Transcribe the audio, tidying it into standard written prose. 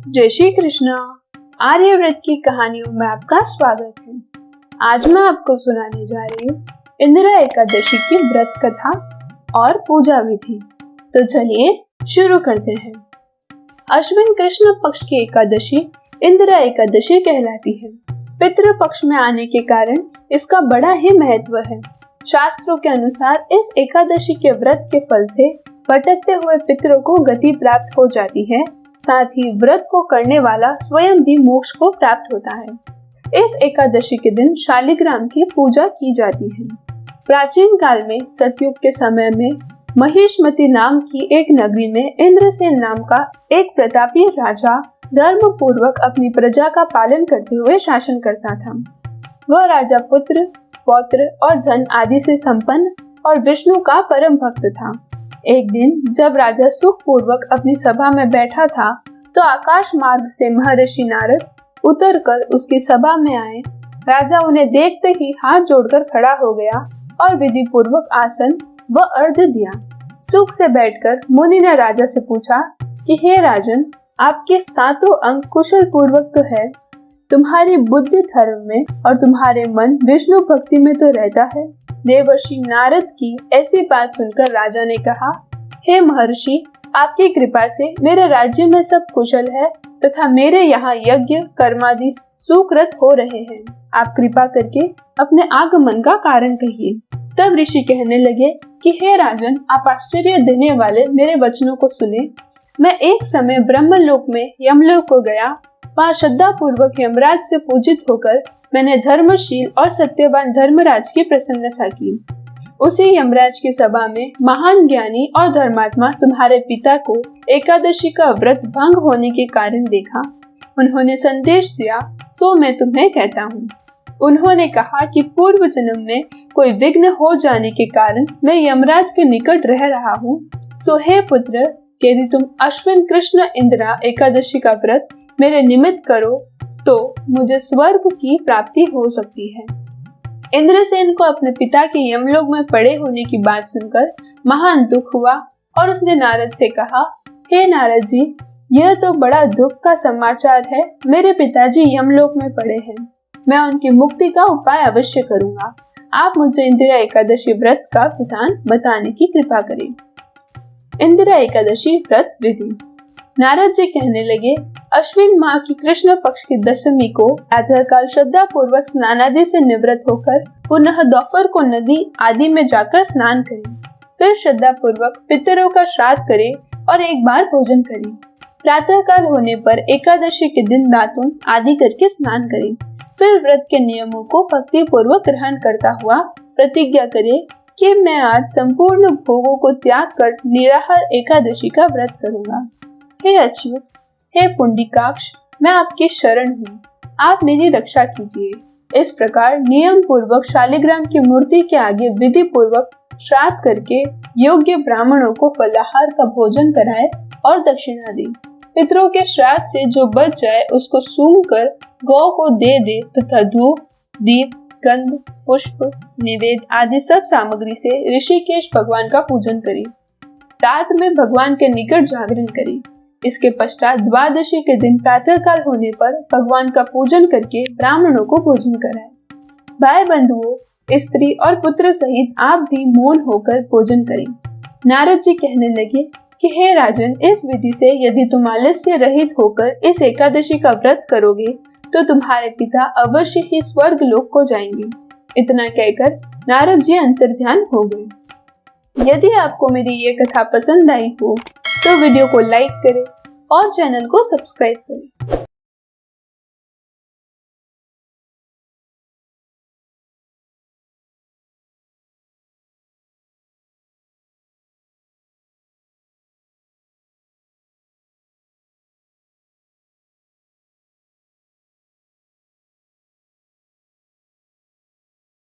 जय श्री कृष्णा। आर्यव्रत की कहानियों में आपका स्वागत है। आज मैं आपको सुनाने जा रही हूँ इंदिरा एकादशी की व्रत कथा और पूजा विधि। तो चलिए शुरू करते हैं। अश्विन कृष्ण पक्ष की एकादशी इंदिरा एकादशी कहलाती है। पितृ पक्ष में आने के कारण इसका बड़ा ही महत्व है। शास्त्रों के अनुसार इस एकादशी के व्रत के फल से भटकते हुए पितरों को गति प्राप्त हो जाती है। साथ ही व्रत को करने वाला स्वयं भी मोक्ष को प्राप्त होता है। इस एकादशी के दिन शालिग्राम की पूजा की जाती है। प्राचीन काल में सतयुग के समय में महिष्मति नाम की एक नगरी में इंद्रसेन नाम का एक प्रतापी राजा धर्म पूर्वक अपनी प्रजा का पालन करते हुए शासन करता था। वह राजा पुत्र, पौत्र और धन आदि से संपन्न और विष्णु का परम भक्त था। एक दिन जब राजा सुख पूर्वक अपनी सभा में बैठा था तो आकाश मार्ग से महर्षि नारद उतरकर उसकी सभा में आए। राजा उन्हें देखते ही हाथ जोड़कर खड़ा हो गया और विधि पूर्वक आसन व अर्घ्य दिया। सुख से बैठकर मुनि ने राजा से पूछा कि हे राजन, आपके सातों अंग कुशल पूर्वक तो है, तुम्हारी बुद्धि धर्म में और तुम्हारे मन विष्णु भक्ति में तो रहता है। देवर्षि नारद की ऐसी बात सुनकर राजा ने कहा, हे महर्षि, आपकी कृपा से मेरे राज्य में सब कुशल है तथा मेरे यहाँ यज्ञ कर्मादि सुकृत हो रहे हैं। आप कृपा करके अपने आगमन का कारण कहिए। तब ऋषि कहने लगे कि हे राजन, आप आश्चर्य देने वाले मेरे वचनों को सुने। मैं एक समय ब्रह्मलोक में यमलोक को गया। वहाँ श्रद्धा पूर्वक यमराज से पूजित होकर मैंने धर्मशील और सत्यवान धर्मराज की प्रशंसा की। उसी यमराज की सभा में महान ज्ञानी और धर्मात्मा तुम्हारे पिता को एकादशी का व्रत भंग होने के कारण देखा। उन्होंने संदेश दिया, सो मैं तुम्हें कहता हूँ। उन्होंने कहा कि पूर्व जन्म में कोई विघ्न हो जाने के कारण मैं यमराज के निकट रह रहा हूँ। सो हे पुत्र, यदि तुम अश्विन कृष्ण इंदिरा एकादशी का व्रत मेरे निमित्त करो तो मुझे स्वर्ग की प्राप्ति हो सकती है। इंद्रसेन को अपने पिता के यमलोक में पड़े होने की बात सुनकर महान दुख हुआ और उसने नारद से कहा, हे नारद जी, यह तो बड़ा दुख का समाचार है। मेरे पिताजी यमलोक में पड़े हैं। मैं उनकी मुक्ति का उपाय अवश्य करूंगा। आप मुझे इंदिरा एकादशी व्रत का विधान बताने की कृपा करें। इंदिरा एकादशी व्रत विधि। नारद जी कहने लगे, अश्विन माह की कृष्ण पक्ष की दशमी को प्रातःकाल श्रद्धा पूर्वक स्नान आदि से निवृत्त होकर पुनः दोपहर को नदी आदि में जाकर स्नान करें। फिर श्रद्धा पूर्वक पितरों का श्राद्ध करें और एक बार भोजन करें। प्रातःकाल होने पर एकादशी के दिन दातुन आदि करके स्नान करें। फिर व्रत के नियमों को भक्ति पूर्वक ग्रहण करता हुआ प्रतिज्ञा करे कि मैं आज संपूर्ण भोगों को त्याग कर निराहार एकादशी का व्रत करूंगा। हे अच्युत, हे पुंडिकाक्ष, मैं आपकी शरण हूँ, आप मेरी रक्षा कीजिए। इस प्रकार नियम पूर्वक शालिग्राम की मूर्ति के आगे विधि पूर्वक श्राद्ध करके योग्य ब्राह्मणों को फलाहार का भोजन कराए और दक्षिणा दे। पितरों के श्राद्ध से जो बच जाए उसको सूंघ कर गौ को दे तथा धूप, दीप, गंध, पुष्प, निवेद आदि सब सामग्री से ऋषिकेश भगवान का पूजन करे। रात में भगवान के निकट जागरण करे। इसके पश्चात द्वादशी के दिन प्रातःकाल होने पर भगवान का पूजन करके ब्राह्मणों को भोजन कराए। भाई बंधुओं, स्त्री और पुत्र सहित आप भी मौन होकर भोजन करें। नारद जी कहने लगे कि हे राजन, इस विधि से यदि तुम आलस्य रहित होकर इस एकादशी का व्रत करोगे तो तुम्हारे पिता अवश्य ही स्वर्ग लोक को जाएंगे। इतना कहकर नारद जी अंतर्ध्यान हो गए। यदि आपको मेरी ये कथा पसंद आई हो तो वीडियो को लाइक करें और चैनल को सब्सक्राइब करें।